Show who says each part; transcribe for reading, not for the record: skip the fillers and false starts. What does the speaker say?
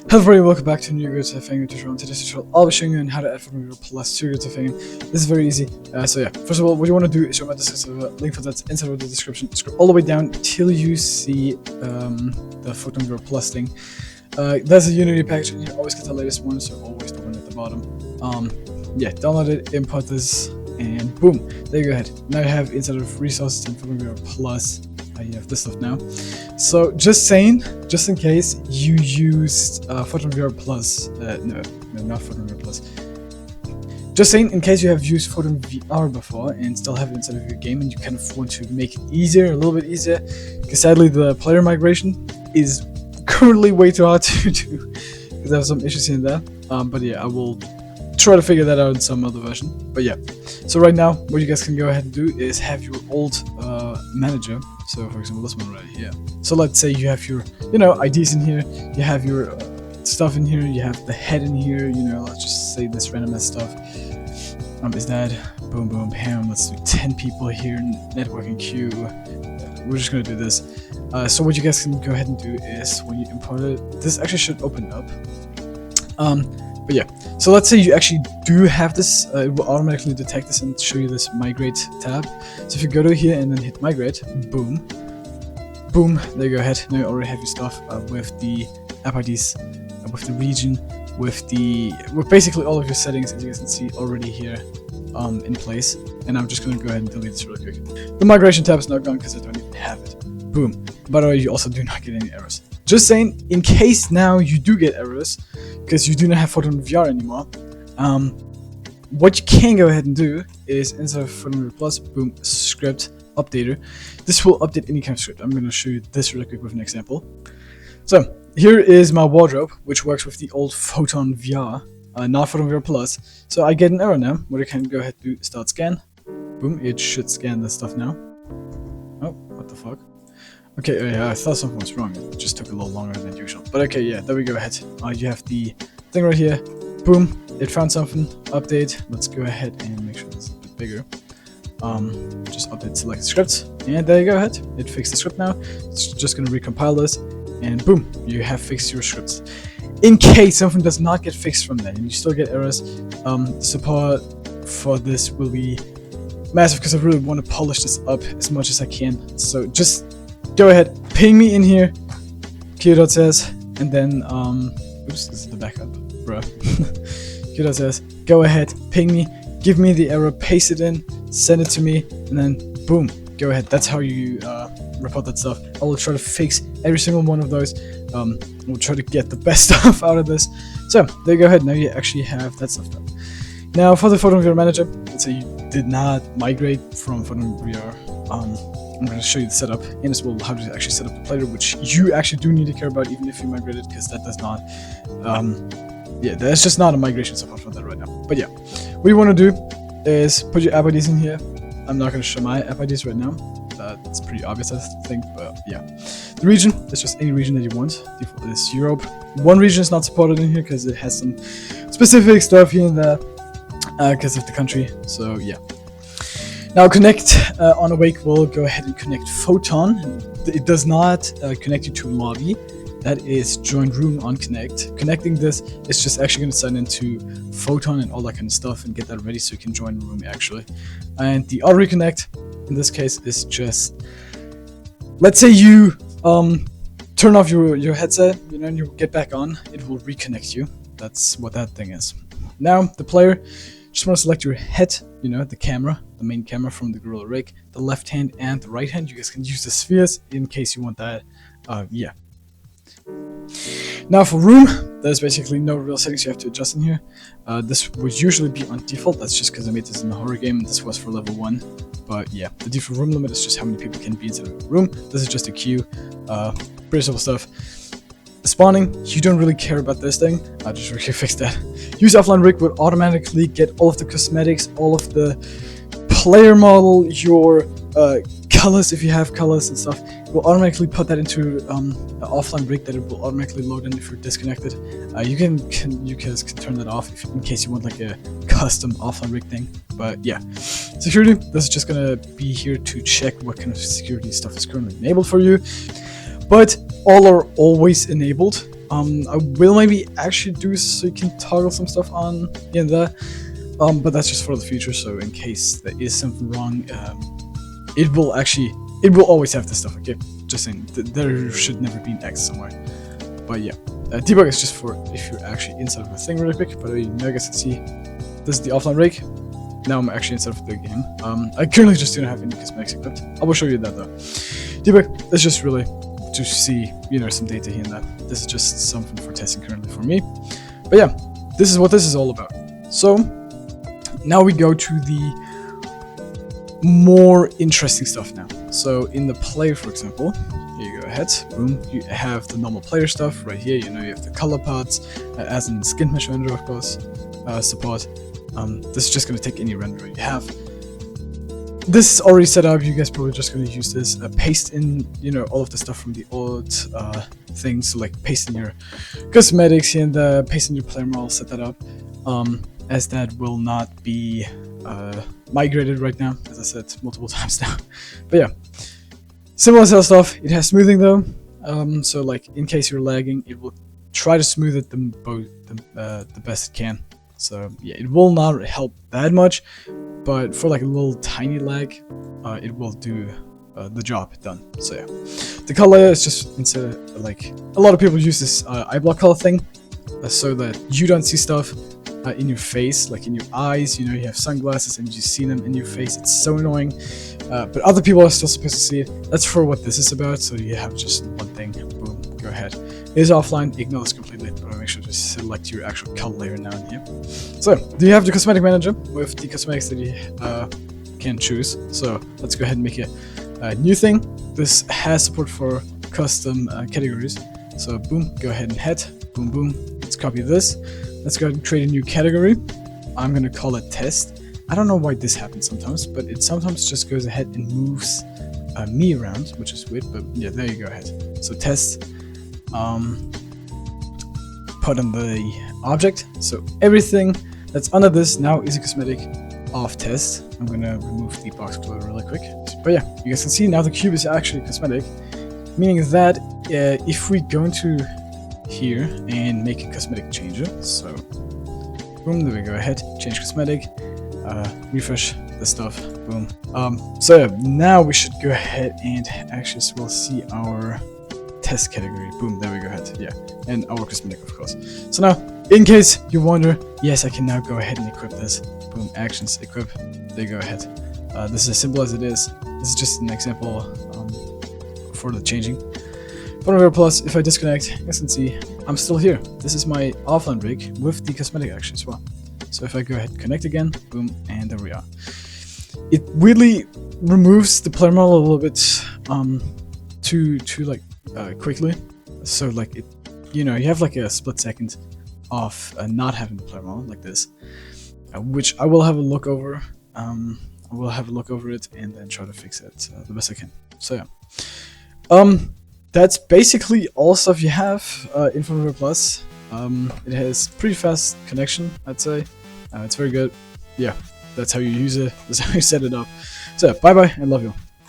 Speaker 1: Hello everybody, welcome back to a new Good Thing tutorial. In today's tutorial, I'll be showing you how to add PhotonVR Plus to your Good Thing. This is very easy. So yeah, first of all, what you want to do is remember this link for that's inside of the description. Scroll all the way down till you see the PhotonVR Plus thing. There's a Unity package in here. Always get the latest one, so always the one at the bottom. Yeah, download it, import this, and boom, there you go ahead. Now you have inside of resources and PhotonVR Plus. You have this stuff now. So just saying, just in case you used PhotonVR Plus, no, not PhotonVR Plus. Just saying, in case you have used PhotonVR before and still have it inside of your game, and you kind of want to make it easier, a little bit easier, because sadly the player migration is currently way too hard to do, because I have some issues in there. But yeah, I will try to figure that out in some other version. But yeah, so right now, what you guys can go ahead and do is have your old manager. So for example, this one right here. So let's say you have your, IDs in here, you have your stuff in here, you have the head in here, let's just say this random ass stuff. Is that boom, boom, bam, let's do 10 people here, networking queue. We're just gonna do this. So what you guys can go ahead and do is when you import it, this actually should open up. But yeah, so let's say you actually do have this, it will automatically detect this and show you this migrate tab. So if you go to here and then hit migrate, boom, boom, there you go ahead. Now you already have your stuff with the app IDs, with the region, with basically all of your settings, as you guys can see already here in place. And I'm just going to go ahead and delete this really quick. The migration tab is not gone because I don't even have it. Boom. By the way, you also do not get any errors. Just saying, in case now you do get errors, because you do not have PhotonVR anymore, what you can go ahead and do is inside of PhotonVR Plus, boom, script updater. This will update any kind of script. I'm going to show you this really quick with an example. So here is my wardrobe, which works with the old PhotonVR, not PhotonVR Plus. So I get an error now. What I can go ahead and do, start scan. Boom, it should scan this stuff now. Oh, what the fuck? Okay, yeah, I thought something was wrong. It just took a little longer than usual. But okay, yeah, there we go ahead. You have the thing right here. Boom, it found something. Update. Let's go ahead and make sure it's a bit bigger. Just update selected scripts. And there you go ahead. It fixed the script now. It's just going to recompile this. And boom, you have fixed your scripts. In case something does not get fixed from that and you still get errors, support for this will be massive because I really want to polish this up as much as I can. So just go ahead, ping me in here, q.says, and then, oops, this is the backup, bro. q.says, go ahead, ping me, give me the error, paste it in, send it to me, and then, boom, go ahead. That's how you report that stuff. I will try to fix every single one of those. We'll try to get the best stuff out of this. So, there you go ahead, now you actually have that stuff done. Now, for the PhotonVR manager, let's say you did not migrate from PhotonVR, I'm going to show you the setup and as well how to actually set up the player, which you actually do need to care about even if you migrated, because that does not, yeah, there's just not a migration support for that right now. But yeah, what you want to do is put your app IDs in here. I'm not going to show my app IDs right now. It's pretty obvious, I think, but yeah. The region is just any region that you want. Default is Europe. One region is not supported in here because it has some specific stuff here and there because of the country, so yeah. Now connect on Awake will go ahead and connect Photon. It does not connect you to lobby. That is join room on connect. Connecting this is just actually going to sign into Photon and all that kind of stuff and get that ready so you can join the room actually. And the auto reconnect in this case is just, let's say you turn off your headset, and you get back on, it will reconnect you. That's what that thing is. Now the player, just want to select your head, the camera, the main camera from the Gorilla Rig, the left hand and the right hand. You guys can use the spheres in case you want that. Yeah. Now for room, there's basically no real settings you have to adjust in here. This would usually be on default. That's just because I made this in a horror game and this was for level 1. But yeah, the default room limit is just how many people can be inside of a room. This is just a queue. Pretty simple stuff. Spawning, you don't really care about this thing. I'll just really fix that. Use offline rig will automatically get all of the cosmetics, all of the player model, your colors if you have colors and stuff. It will automatically put that into an offline rig that it will automatically load in if you're disconnected. You guys can turn that off in case you want like a custom offline rig thing. But yeah, security, this is just gonna be here to check what kind of security stuff is currently enabled for you. But all are always enabled. I will maybe actually do so you can toggle some stuff on here and there, but that's just for the future. So in case there is something wrong, it will always have this stuff. Okay, just saying there should never be an X somewhere. But yeah, debug is just for if you're actually inside of a thing really quick. But you guys can see this is the offline rig. Now I'm actually inside of the game. I currently just don't have any cosmetics equipped. I will show you that though. Debug is just really to see, you know, some data here and there. This is just something for testing currently for me. But yeah, this is what this is all about. So now we go to the more interesting stuff now. So in the player, for example, here you go ahead, boom, you have the normal player stuff right here. You know, you have the color parts, as in skin mesh render, of course, support. This is just going to take any renderer you have. This is already set up. You guys probably just going to use this, paste in, you know, all of the stuff from the old things. So like paste in your cosmetics and paste in your player model, set that up, as that will not be migrated right now, as I said multiple times now. But yeah, similar set of stuff. It has smoothing though, so like in case you're lagging, it will try to smooth it the best it can. So yeah, it will not help that much, but for like a little tiny lag, it will do the job done. So yeah, the color layer is just, instead of like a lot of people use this eye block color thing, so that you don't see stuff in your face, like in your eyes. You know, you have sunglasses and you see them in your face. It's so annoying, but other people are still supposed to see it. That's for what this is about. So you have just one thing. Boom, go ahead. It is offline. Ignore this completely, but make sure to select your actual color layer now in here. So do you have the cosmetic manager with the cosmetics that you can choose? So let's go ahead and make a new thing. This has support for custom categories. So boom, go ahead and head. Boom, boom. Let's copy this. Let's go ahead and create a new category. I'm gonna call it test. I don't know why this happens sometimes, but it sometimes just goes ahead and moves me around, which is weird, but yeah, there you go ahead. So test, put on the object. So everything that's under this now is a cosmetic of test. I'm gonna remove the box color really quick. But yeah, you guys can see now the cube is actually cosmetic, meaning that if we go into here and make a cosmetic changer, so boom, there we go ahead, change cosmetic, refresh the stuff, boom. So yeah, now we should go ahead and actually as well see our test category. Boom, there we go ahead, yeah, and our cosmetic, of course. So now, in case you wonder, yes, I can now go ahead and equip this. Boom, actions, equip, there you go ahead. This is as simple as it is. This is just an example for the changing. PhotonVR Plus, if I disconnect, you guys can see I'm still here. This is my offline rig with the cosmetic action as well. So if I go ahead and connect again, boom, and there we are. It weirdly removes the player model a little bit too like quickly. So like it, you know, you have like a split second of not having the player model like this, which I will have a look over. I will have a look over it and then try to fix it the best I can. So yeah. That's basically all stuff you have in PhotonVR Plus. It has pretty fast connection, I'd say. It's very good. Yeah, that's how you use it. That's how you set it up. So, bye bye and love you.